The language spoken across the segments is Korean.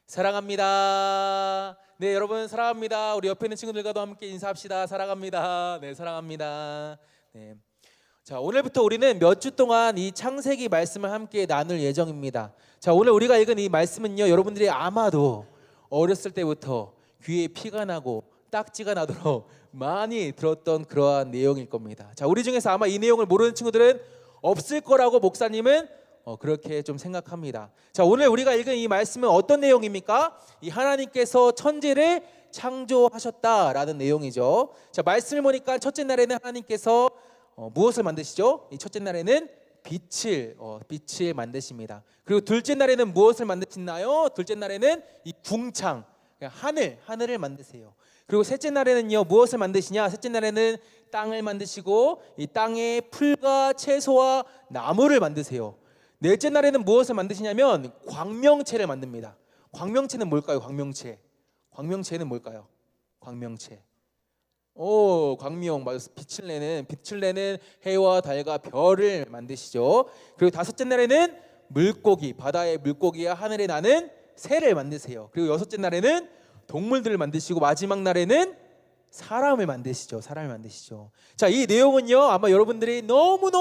사랑합니다. 네, 여러분 사랑합니다. 우리 옆에 있는 친구들과도 함께 인사합시다. 사랑합니다. 네, 사랑합니다. 네. 자, 오늘부터 우리는 몇 주 동안 이 창세기 말씀을 함께 나눌 예정입니다. 자, 오늘 우리가 읽은 이 말씀은요, 여러분들이 아마도 어렸을 때부터 귀에 피가 나고 딱지가 나도록 많이 들었던 그러한 내용일 겁니다. 자, 우리 중에서 아마 이 내용을 모르는 친구들은 없을 거라고 목사님은 그렇게 좀 생각합니다. 자, 오늘 우리가 읽은 이 말씀은 어떤 내용입니까? 이 하나님께서 천지를 창조하셨다라는 내용이죠. 자, 말씀을 보니까 첫째 날에는 하나님께서 무엇을 만드시죠? 이 첫째 날에는 빛을 만드십니다. 그리고 둘째 날에는 무엇을 만드시나요? 둘째 날에는 이 궁창, 하늘을 만드세요. 그리고 셋째 날에는요, 무엇을 만드시냐? 셋째 날에는 땅을 만드시고 이 땅에 풀과 채소와 나무를 만드세요. 넷째 날에는 무엇을 만드시냐면 광명체를 만듭니다. 광명체는 뭘까요? 광명체는 뭘까요? 광명체. 광명, 맞아요. 빛을 내는 해와 달과 별을 만드시죠. 그리고 다섯째 날에는 물고기, 바다의 물고기와 하늘에 나는 새를 만드세요. 그리고 여섯째 날에는 동물들을 만드시고 마지막 날에는 사람을 만드시죠. 자, 이 내용은요, 아마 여러분들이 너무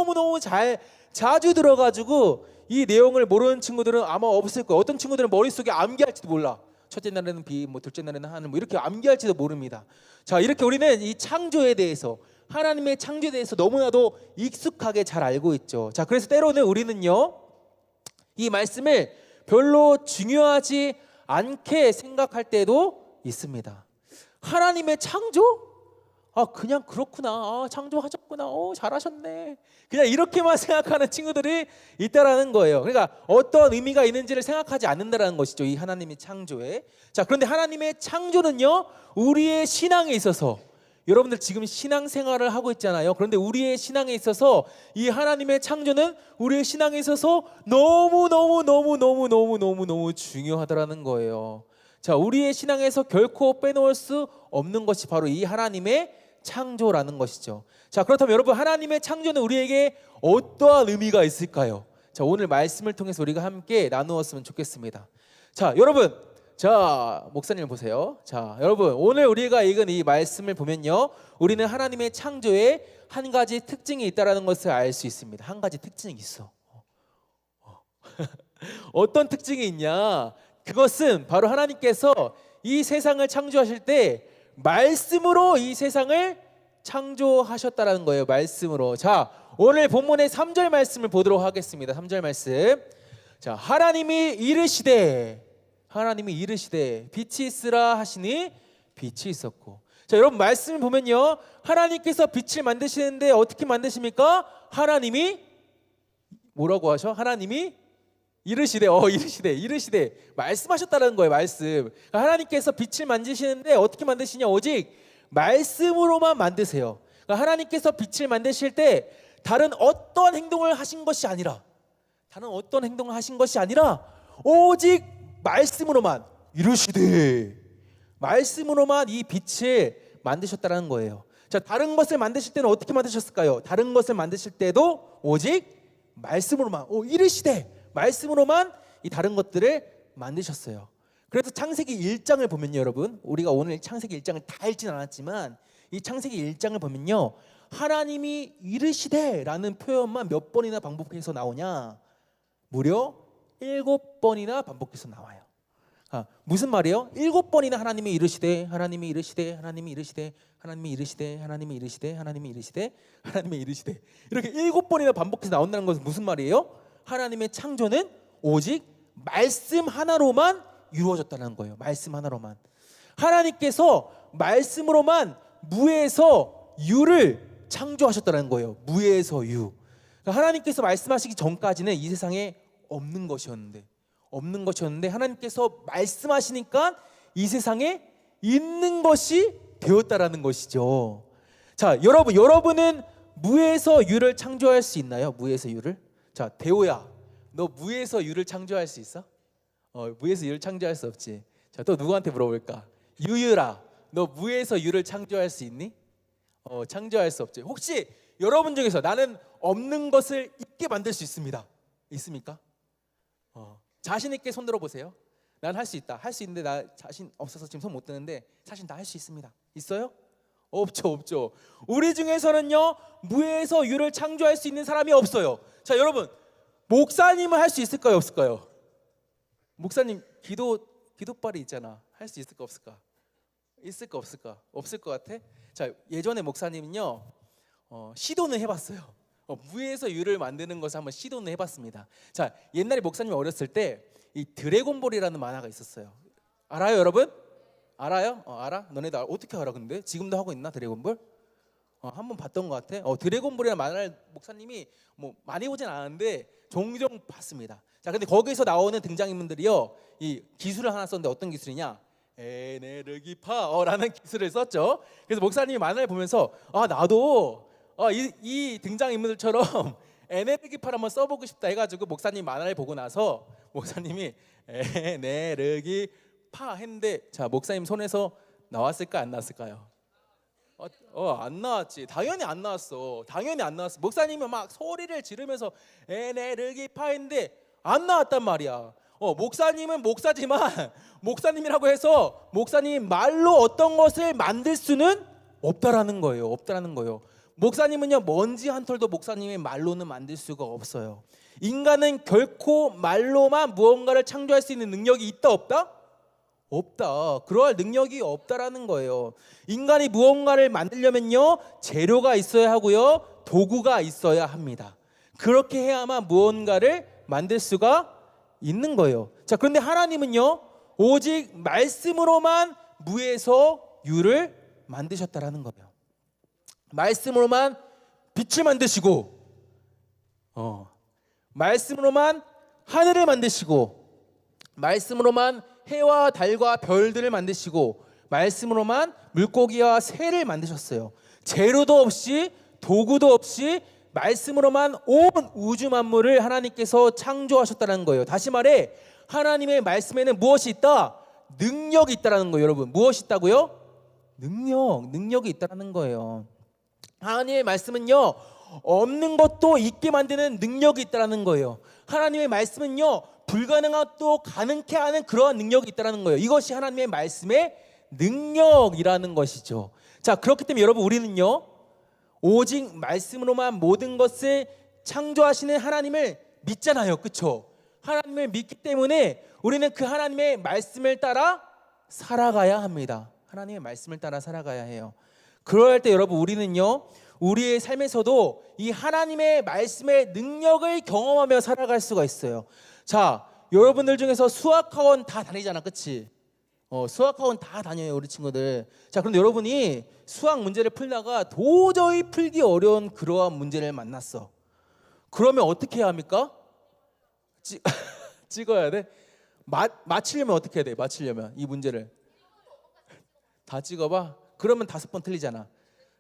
자주 들어가지고 이 내용을 모르는 친구들은 아마 없을 거예요. 어떤 친구들은 머릿속에 암기할지도 몰라. 첫째 날에는 빛, 둘째 날에는 하늘, 이렇게 암기할지도 모릅니다. 자, 이렇게 우리는 이 창조에 대해서, 하나님의 창조에 대해서 너무나도 익숙하게 잘 알고 있죠. 자, 그래서 때로는 우리는요, 이 말씀을 별로 중요하지 않게 생각할 때도 있습니다. 하나님의 창조? 그냥 그렇구나. 창조하셨구나. 잘하셨네. 그냥 이렇게만 생각하는 친구들이 있다라는 거예요. 그러니까 어떤 의미가 있는지를 생각하지 않는다라는 것이죠. 이 하나님의 창조에. 자, 그런데 하나님의 창조는요, 우리의 신앙에 있어서, 여러분들 지금 신앙생활을 하고 있잖아요. 그런데 우리의 신앙에 있어서 이 하나님의 창조는 우리의 신앙에 있어서 너무 중요하다라는 거예요. 자, 우리의 신앙에서 결코 빼놓을 수 없는 것이 바로 이 하나님의 창조라는 것이죠. 자, 그렇다면 여러분, 하나님의 창조는 우리에게 어떠한 의미가 있을까요? 자, 오늘 말씀을 통해서 우리가 함께 나누었으면 좋겠습니다. 자, 여러분, 목사님 보세요. 자, 여러분, 오늘 우리가 읽은 이 말씀을 보면요, 우리는 하나님의 창조에 한 가지 특징이 있다는 것을 알 수 있습니다. 한 가지 특징이 있어. 어떤 특징이 있냐? 그것은 바로 하나님께서 이 세상을 창조하실 때 말씀으로 이 세상을 창조하셨다라는 거예요. 말씀으로. 자, 오늘 본문의 3절 말씀을 보도록 하겠습니다. 3절 말씀. 자, 하나님이 이르시되 빛이 있으라 하시니 빛이 있었고. 자, 여러분, 말씀을 보면요, 하나님께서 빛을 만드시는데 어떻게 만드십니까? 하나님이 뭐라고 하셔? 하나님이 이르시되 말씀하셨다는 거예요. 말씀. 하나님께서 빛을 만드시는데 어떻게 만드시냐? 오직 말씀으로만 만드세요. 하나님께서 빛을 만드실 때 다른 어떤 행동을 하신 것이 아니라 오직 말씀으로만 이르시되 말씀으로만 이 빛을 만드셨다는 거예요. 자, 다른 것을 만드실 때는 어떻게 만드셨을까요? 다른 것을 만드실 때도 오직 말씀으로만 이르시되 말씀으로만 이 다른 것들을 만드셨어요. 그래서 창세기 1장을 보면요, 여러분, 우리가 오늘 창세기 1장을 다 읽진 않았지만 이 창세기 1장을 보면요, 하나님이 이르시되라는 표현만 몇 번이나 반복해서 나오냐? 무려 7번이나 반복해서 나와요. 무슨 말이에요? 7번이나 하나님이 이르시되 이렇게 7번이나 반복해서 나온다는 것은 무슨 말이에요? 하나님의 창조는 오직 말씀 하나로만 이루어졌다는 거예요. 말씀 하나로만. 하나님께서 말씀으로만 무에서 유를 창조하셨다는 거예요. 무에서 유. 하나님께서 말씀하시기 전까지는 이 세상에 없는 것이었는데 하나님께서 말씀하시니까 이 세상에 있는 것이 되었다라는 것이죠. 자, 여러분은 무에서 유를 창조할 수 있나요? 무에서 유를? 자, 대호야, 너 무에서 유를 창조할 수 있어? 무에서 유를 창조할 수 없지. 자, 또 누구한테 물어볼까? 유유라, 너 무에서 유를 창조할 수 있니? 창조할 수 없지. 혹시 여러분 중에서 나는 없는 것을 있게 만들 수 있습니다. 있습니까? 자신 있게 손 들어 보세요. 난 할 수 있다. 할 수 있는데 나 자신 없어서 지금 손 못 드는데 사실 나 할 수 있습니다. 있어요? 없죠, 없죠. 우리 중에서는요 무에서 유를 창조할 수 있는 사람이 없어요. 자, 여러분 목사님은 할 수 있을까요, 없을까요? 목사님 기도발이 있잖아. 할 수 있을까, 없을까? 있을까, 없을까? 없을 것 같아? 자, 예전에 목사님은요 시도는 해봤어요. 무에서 유를 만드는 것을 한번 시도는 해봤습니다. 자, 옛날에 목사님이 어렸을 때 이 드래곤볼이라는 만화가 있었어요. 알아요, 여러분? 알아요? 알아? 너네들 어떻게 알아? 근데 지금도 하고 있나 드래곤볼? 한번 봤던 것 같아. 드래곤볼이라는 만화를 목사님이 뭐 많이 보진 않았는데 종종 봤습니다. 자, 근데 거기서 나오는 등장인물들이요 이 기술을 하나 썼는데 어떤 기술이냐? 에네르기파라는 기술을 썼죠. 그래서 목사님이 만화를 보면서 나도 이 등장인물들처럼 에네르기파를 한번 써보고 싶다 해가지고 목사님 만화를 보고 나서 목사님이 에네르기파 했는데 자, 목사님 손에서 나왔을까 안 나왔을까요? 안 나왔지. 당연히 안 나왔어. 당연히 안 나왔어. 목사님이 막 소리를 지르면서 에네르기파 했는데 안 나왔단 말이야. 목사님은 목사지만 목사님이라고 해서 목사님 말로 어떤 것을 만들 수는 없다라는 거예요. 없다라는 거예요. 목사님은요 먼지 한 톨도 목사님의 말로는 만들 수가 없어요. 인간은 결코 말로만 무언가를 창조할 수 있는 능력이 있다 없다? 없다. 그러할 능력이 없다라는 거예요. 인간이 무언가를 만들려면요 재료가 있어야 하고요 도구가 있어야 합니다. 그렇게 해야만 무언가를 만들 수가 있는 거예요. 자, 그런데 하나님은요 오직 말씀으로만 무에서 유를 만드셨다라는 거예요. 말씀으로만 빛을 만드시고 말씀으로만 하늘을 만드시고 말씀으로만 해와 달과 별들을 만드시고 말씀으로만 물고기와 새를 만드셨어요. 재료도 없이 도구도 없이 말씀으로만 온 우주 만물을 하나님께서 창조하셨다는 거예요. 다시 말해 하나님의 말씀에는 무엇이 있다? 능력이 있다라는 거예요. 여러분 무엇이 있다고요? 능력이 있다라는 거예요. 하나님의 말씀은요 없는 것도 있게 만드는 능력이 있다라는 거예요. 하나님의 말씀은요 불가능한 것도 가능케 하는 그러한 능력이 있다라는 거예요. 이것이 하나님의 말씀의 능력이라는 것이죠. 자, 그렇기 때문에 여러분 우리는요 오직 말씀으로만 모든 것을 창조하시는 하나님을 믿잖아요. 그렇죠? 하나님을 믿기 때문에 우리는 그 하나님의 말씀을 따라 살아가야 합니다. 하나님의 말씀을 따라 살아가야 해요. 그럴 때 여러분 우리는요 우리의 삶에서도 이 하나님의 말씀의 능력을 경험하며 살아갈 수가 있어요. 자, 여러분들 중에서 수학학원 다 다니잖아, 그치? 수학학원 다 다녀요, 우리 친구들. 자, 그런데 여러분이 수학 문제를 풀다가 도저히 풀기 어려운 그러한 문제를 만났어. 그러면 어떻게 해야 합니까? 찍어야 돼? 맞히려면 어떻게 해야 돼? 맞히려면 이 문제를 다 찍어봐? 그러면 5번 틀리잖아.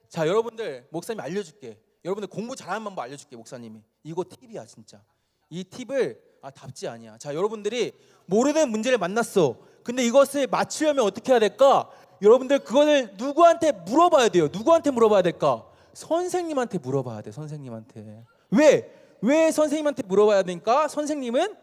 자, 여러분들 목사님이 알려줄게. 여러분들 공부 잘하는 방법 알려줄게. 목사님이 이거 팁이야 진짜. 이 팁을 답지 아니야. 자, 여러분들이 모르는 문제를 만났어. 근데 이것을 맞추려면 어떻게 해야 될까? 여러분들 그거를 누구한테 물어봐야 돼요. 누구한테 물어봐야 될까? 선생님한테 물어봐야 돼. 선생님한테. 왜 선생님한테 물어봐야 되니까? 선생님은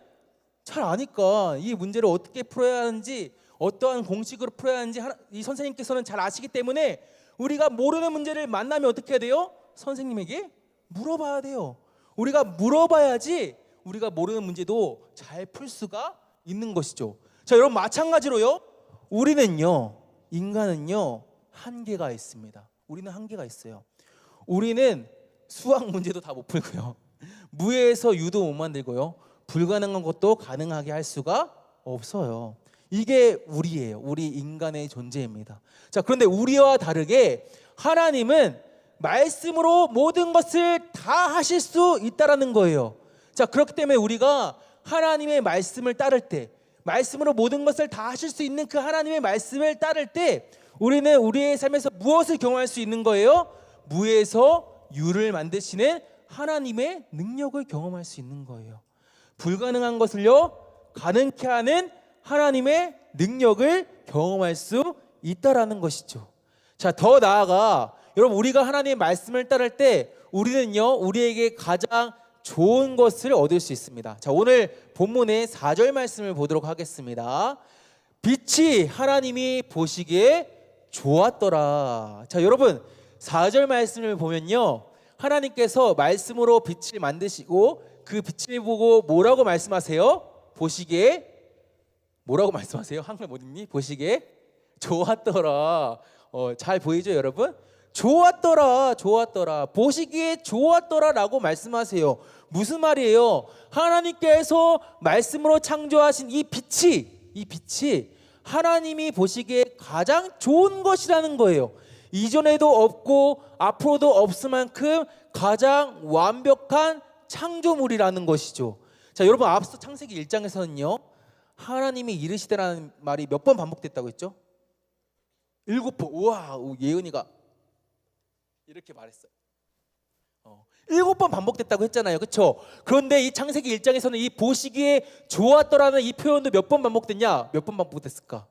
잘 아니까 이 문제를 어떻게 풀어야 하는지 어떠한 공식으로 풀어야 하는지 이 선생님께서는 잘 아시기 때문에 우리가 모르는 문제를 만나면 어떻게 해야 돼요? 선생님에게 물어봐야 돼요. 우리가 물어봐야지 우리가 모르는 문제도 잘 풀 수가 있는 것이죠. 자, 여러분 마찬가지로요. 우리는요, 인간은요 한계가 있습니다. 우리는 한계가 있어요. 우리는 수학 문제도 다 못 풀고요. 무에서 유도 못 만들고요. 불가능한 것도 가능하게 할 수가 없어요. 이게 우리예요. 우리 인간의 존재입니다. 자, 그런데 우리와 다르게 하나님은 말씀으로 모든 것을 다 하실 수 있다라는 거예요. 자, 그렇기 때문에 우리가 하나님의 말씀을 따를 때, 말씀으로 모든 것을 다 하실 수 있는 그 하나님의 말씀을 따를 때 우리는 우리의 삶에서 무엇을 경험할 수 있는 거예요? 무에서 유를 만드시는 하나님의 능력을 경험할 수 있는 거예요. 불가능한 것을요 가능케 하는 하나님의 능력을 경험할 수 있다라는 것이죠. 자, 더 나아가 여러분 우리가 하나님의 말씀을 따를 때 우리는요 우리에게 가장 좋은 것을 얻을 수 있습니다. 자, 오늘 본문의 4절 말씀을 보도록 하겠습니다. 빛이 하나님이 보시기에 좋았더라. 자, 여러분 4절 말씀을 보면요, 하나님께서 말씀으로 빛을 만드시고 그 빛을 보고 뭐라고 말씀하세요? 보시기에 뭐라고 말씀하세요? 한글 못 읽니? 보시기에 좋았더라. 잘 보이죠 여러분? 좋았더라, 좋았더라, 보시기에 좋았더라라고 말씀하세요. 무슨 말이에요? 하나님께서 말씀으로 창조하신 이 빛이 하나님이 보시기에 가장 좋은 것이라는 거예요. 이전에도 없고 앞으로도 없을 만큼 가장 완벽한 창조물이라는 것이죠. 자, 여러분 앞서 창세기 1장에서는요 하나님이 이르시되라는 말이 몇 번 반복됐다고 했죠? 7번. 우와, 예은이가 이렇게 말했어요. 7번 반복됐다고 했잖아요, 그렇죠? 그런데 이 창세기 1장에서는 이 보시기에 좋았더라는 이 표현도 몇 번 반복됐냐? 몇 번 반복됐을까?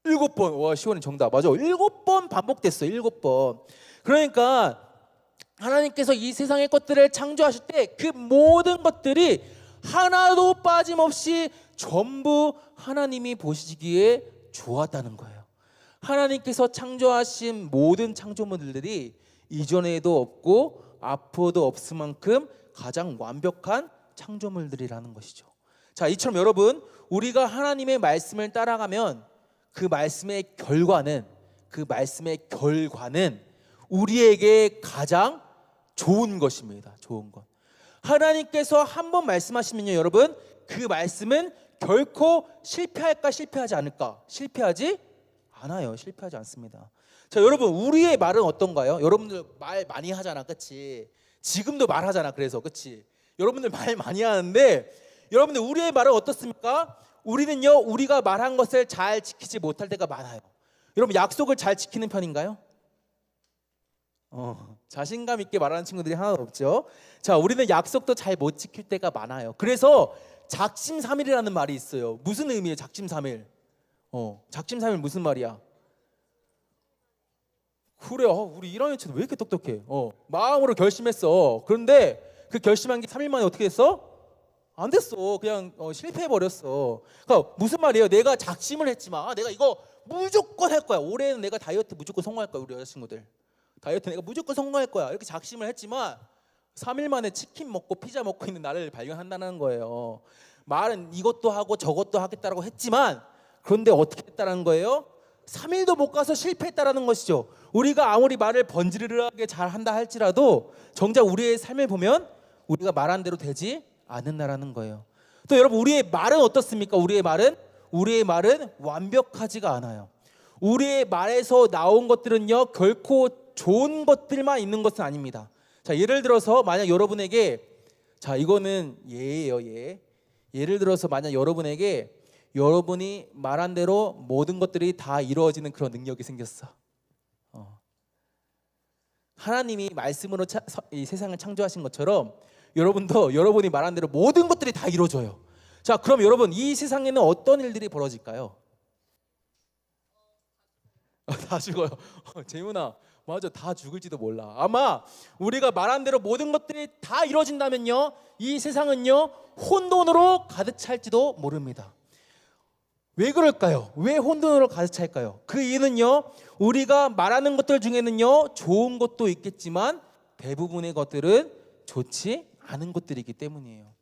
7번. 와, 시원이 정답. 맞아, 7번 반복됐어요. 7번. 그러니까 하나님께서 이 세상의 것들을 창조하실 때 그 모든 것들이 하나도 빠짐없이 전부 하나님이 보시기에 좋았다는 거예요. 하나님께서 창조하신 모든 창조물들이 이전에도 없고 앞으로도 없을 만큼 가장 완벽한 창조물들이라는 것이죠. 자, 이처럼 여러분 우리가 하나님의 말씀을 따라가면 그 말씀의 결과는 우리에게 가장 좋은 것입니다. 좋은 것. 하나님께서 한번 말씀하시면요 여러분, 그 말씀은 결코 실패할까 실패하지 않을까? 실패하지 않아요. 실패하지 않습니다. 자, 여러분 우리의 말은 어떤가요? 여러분들 말 많이 하잖아, 그렇지? 지금도 말하잖아. 그래서 그렇지? 여러분들 말 많이 하는데 여러분들 우리의 말은 어떻습니까? 우리는요 우리가 말한 것을 잘 지키지 못할 때가 많아요. 여러분 약속을 잘 지키는 편인가요? 자신감 있게 말하는 친구들이 하나도 없죠. 자, 우리는 약속도 잘 못 지킬 때가 많아요. 그래서 작심삼일이라는 말이 있어요. 무슨 의미예요? 작심삼일. 작심삼일 무슨 말이야? 그래, 우리 1학년 친구 왜 이렇게 똑똑해? 마음으로 결심했어. 그런데 그 결심한 게 3일 만에 어떻게 됐어? 안 됐어. 그냥 실패해버렸어. 그러니까 무슨 말이에요? 내가 작심을 했지만 내가 이거 무조건 할 거야. 올해는 내가 다이어트 무조건 성공할 거야. 우리 여자친구들 다이어트 내가 무조건 성공할 거야. 이렇게 작심을 했지만 3일 만에 치킨 먹고 피자 먹고 있는 나를 발견한다는 거예요. 말은 이것도 하고 저것도 하겠다라고 했지만 그런데 어떻게 했다는 거예요? 3일도 못 가서 실패했다라는 것이죠. 우리가 아무리 말을 번지르르하게 잘한다 할지라도 정작 우리의 삶을 보면 우리가 말한 대로 되지 않는다라는 거예요. 또 여러분 우리의 말은 어떻습니까? 우리의 말은 완벽하지가 않아요. 우리의 말에서 나온 것들은요 결코 좋은 것들만 있는 것은 아닙니다. 자, 예를 들어서 만약 여러분에게, 자 이거는 예예요, 예. 예를 들어서 만약 여러분에게 여러분이 말한 대로 모든 것들이 다 이루어지는 그런 능력이 생겼어. 하나님이 말씀으로 이 세상을 창조하신 것처럼 여러분도 여러분이 말한 대로 모든 것들이 다 이루어져요. 자, 그럼 여러분 이 세상에는 어떤 일들이 벌어질까요? 다 죽어요. 재문아, 맞아, 다 죽을지도 몰라. 아마 우리가 말한 대로 모든 것들이 다 이루어진다면요 이 세상은요 혼돈으로 가득 찰지도 모릅니다. 왜 그럴까요? 왜 혼돈으로 가득 찰까요? 그 이유는요 우리가 말하는 것들 중에는요 좋은 것도 있겠지만 대부분의 것들은 좋지 않은 것들이기 때문이에요.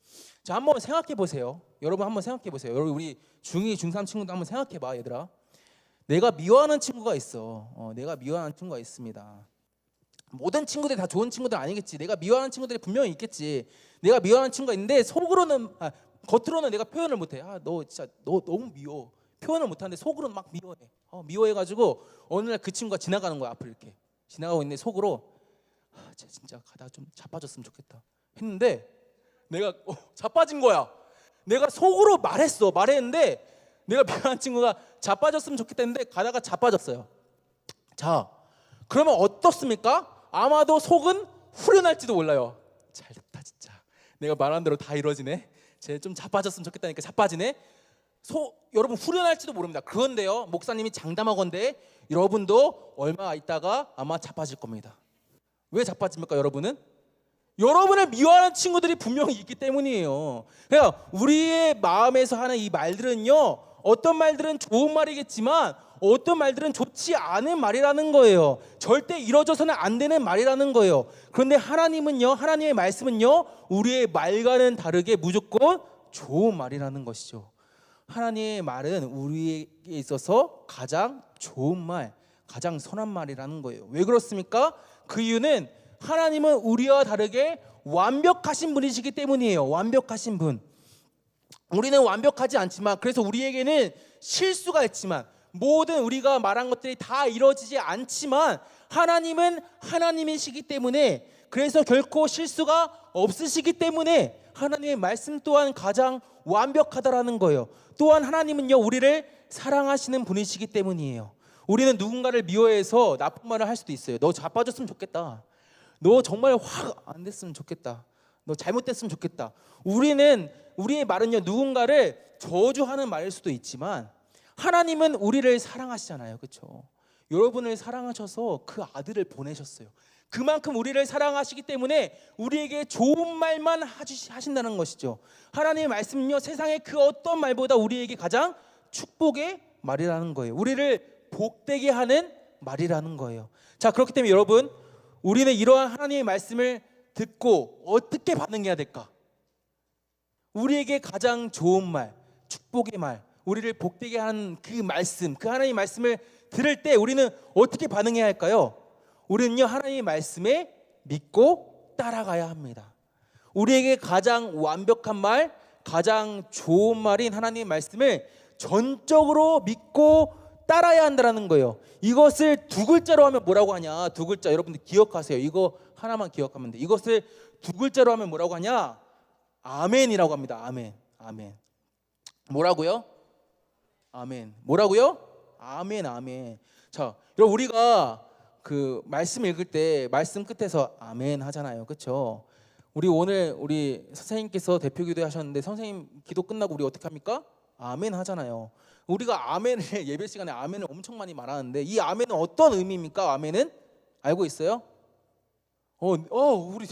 자, 한번 생각해 보세요. 여러분 한번 생각해 보세요. 여러분 우리 중2, 중3 친구도 한번 생각해 봐. 얘들아, 내가 미워하는 친구가 있어. 내가 미워하는 친구가 있습니다. 모든 친구들이 다 좋은 친구들 아니겠지. 내가 미워하는 친구들이 분명히 있겠지. 내가 미워하는 친구가 있는데 겉으로는 내가 표현을 못해. 너 진짜 너 너무 미워. 표현을 못하는데 속으로는 막 미워해. 미워해가지고 어느 날 그 친구가 지나가는 거야. 앞을 이렇게 지나가고 있는데 속으로 쟤 진짜 가다가 좀 자빠졌으면 좋겠다 했는데 내가 자빠진 거야. 내가 속으로 말했는데 내가 미워하는 친구가 자빠졌으면 좋겠다 했는데 가다가 자빠졌어요. 자, 그러면 어떻습니까? 아마도 속은 후련할지도 몰라요. 잘됐다 진짜. 내가 말한 대로 다 이루어지네. 쟤 좀 자빠졌으면 좋겠다니까 자빠지네. 여러분 후련할지도 모릅니다. 그런데요 목사님이 장담하건대 여러분도 얼마 있다가 아마 자빠질 겁니다. 왜 자빠집니까? 여러분은 여러분을 미워하는 친구들이 분명히 있기 때문이에요. 그냥 우리의 마음에서 하는 이 말들은요, 어떤 말들은 좋은 말이겠지만 어떤 말들은 좋지 않은 말이라는 거예요. 절대 이루어져서는 안 되는 말이라는 거예요. 그런데 하나님은요, 하나님의 말씀은요, 우리의 말과는 다르게 무조건 좋은 말이라는 것이죠. 하나님의 말은 우리에게 있어서 가장 좋은 말, 가장 선한 말이라는 거예요. 왜 그렇습니까? 그 이유는 하나님은 우리와 다르게 완벽하신 분이시기 때문이에요. 완벽하신 분. 우리는 완벽하지 않지만, 그래서 우리에게는 실수가 있지만, 모든 우리가 말한 것들이 다 이루어지지 않지만 하나님은 하나님이시기 때문에, 그래서 결코 실수가 없으시기 때문에 하나님의 말씀 또한 가장 완벽하다라는 거예요. 또한 하나님은요, 우리를 사랑하시는 분이시기 때문이에요. 우리는 누군가를 미워해서 나쁜 말을 할 수도 있어요. 너 자빠졌으면 좋겠다. 너 정말 확 안 됐으면 좋겠다. 너 잘못됐으면 좋겠다. 우리의 말은요, 누군가를 저주하는 말일 수도 있지만 하나님은 우리를 사랑하시잖아요. 그렇죠? 여러분을 사랑하셔서 그 아들을 보내셨어요. 그만큼 우리를 사랑하시기 때문에 우리에게 좋은 말만 하신다는 것이죠. 하나님의 말씀은요, 세상의 그 어떤 말보다 우리에게 가장 축복의 말이라는 거예요. 우리를 복되게 하는 말이라는 거예요. 자, 그렇기 때문에 여러분, 우리는 이러한 하나님의 말씀을 듣고 어떻게 반응해야 될까? 우리에게 가장 좋은 말, 축복의 말, 우리를 복되게 하는 그 말씀, 그 하나님의 말씀을 들을 때 우리는 어떻게 반응해야 할까요? 우리는요, 하나님의 말씀에 믿고 따라가야 합니다. 우리에게 가장 완벽한 말, 가장 좋은 말인 하나님의 말씀을 전적으로 믿고 따라야 한다는 거예요. 이것을 두 글자로 하면 뭐라고 하냐? 두 글자, 여러분들 기억하세요. 이거 하나만 기억하면 돼. 이것을 두 글자로 하면 뭐라고 하냐? 아멘이라고 합니다. 아멘. 아멘. 뭐라고요? 아멘. 뭐라고요? 아멘. 아멘. 자, 여러분, 우리가 그 말씀 읽을 때 말씀 끝에서 아멘 하잖아요. 그렇죠? 우리 선생님께서 대표 기도 하셨는데, 선생님 기도 끝나고 우리 어떻게 합니까? 아멘 하잖아요. 우리가 아멘을 예배 시간에 아멘을 엄청 많이 말하는데, 이 아멘은 어떤 의미입니까? 아멘은 알고 있어요? 우리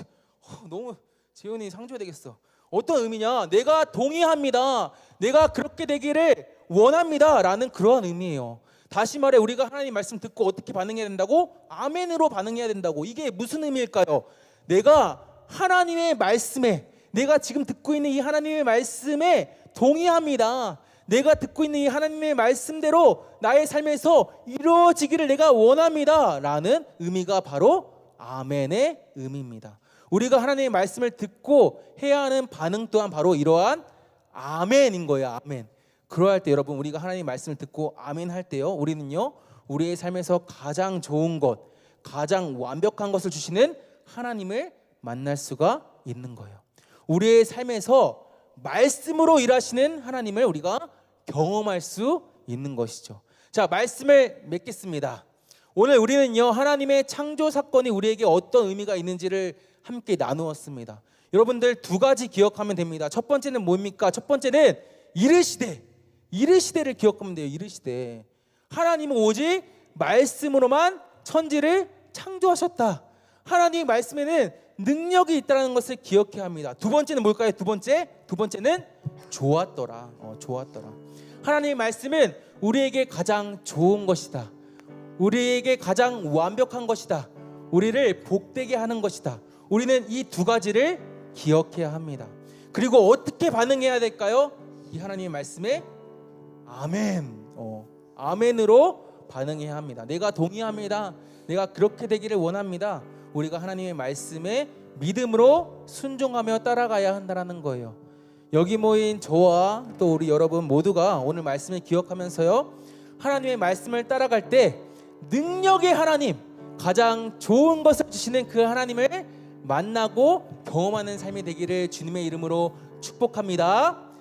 너무 재훈이 상조해야 되겠어. 어떤 의미냐? 내가 동의합니다. 내가 그렇게 되기를 원합니다. 라는 그러한 의미예요. 다시 말해, 우리가 하나님 말씀 듣고 어떻게 반응해야 된다고? 아멘으로 반응해야 된다고. 이게 무슨 의미일까요? 내가 하나님의 말씀에, 내가 지금 듣고 있는 이 하나님의 말씀에 동의합니다. 내가 듣고 있는 이 하나님의 말씀대로 나의 삶에서 이루어지기를 내가 원합니다. 라는 의미가 바로 아멘의 의미입니다. 우리가 하나님의 말씀을 듣고 해야 하는 반응 또한 바로 이러한 아멘인 거예요. 아멘. 그러할 때 여러분, 우리가 하나님의 말씀을 듣고 아멘 할 때요, 우리는요, 우리의 삶에서 가장 좋은 것, 가장 완벽한 것을 주시는 하나님을 만날 수가 있는 거예요. 우리의 삶에서 말씀으로 일하시는 하나님을 우리가 경험할 수 있는 것이죠. 자, 말씀을 맺겠습니다. 오늘 우리는요, 하나님의 창조 사건이 우리에게 어떤 의미가 있는지를 함께 나누었습니다. 여러분들 두 가지 기억하면 됩니다. 첫 번째는 뭡니까? 첫 번째는 이르시되를 기억하면 돼요. 이르시되. 하나님은 오직 말씀으로만 천지를 창조하셨다. 하나님의 말씀에는 능력이 있다는 것을 기억해야 합니다. 두 번째는 뭘까요? 두 번째는 좋았더라. 좋았더라. 하나님의 말씀은 우리에게 가장 좋은 것이다. 우리에게 가장 완벽한 것이다. 우리를 복되게 하는 것이다. 우리는 이 두 가지를 기억해야 합니다. 그리고 어떻게 반응해야 될까요? 이 하나님의 말씀에 아멘으로 반응해야 합니다. 내가 동의합니다. 내가 그렇게 되기를 원합니다. 우리가 하나님의 말씀에 믿음으로 순종하며 따라가야 한다는 거예요. 여기 모인 저와 또 우리 여러분 모두가 오늘 말씀을 기억하면서요, 하나님의 말씀을 따라갈 때 능력의 하나님, 가장 좋은 것을 주시는 그 하나님을 만나고 경험하는 삶이 되기를 주님의 이름으로 축복합니다.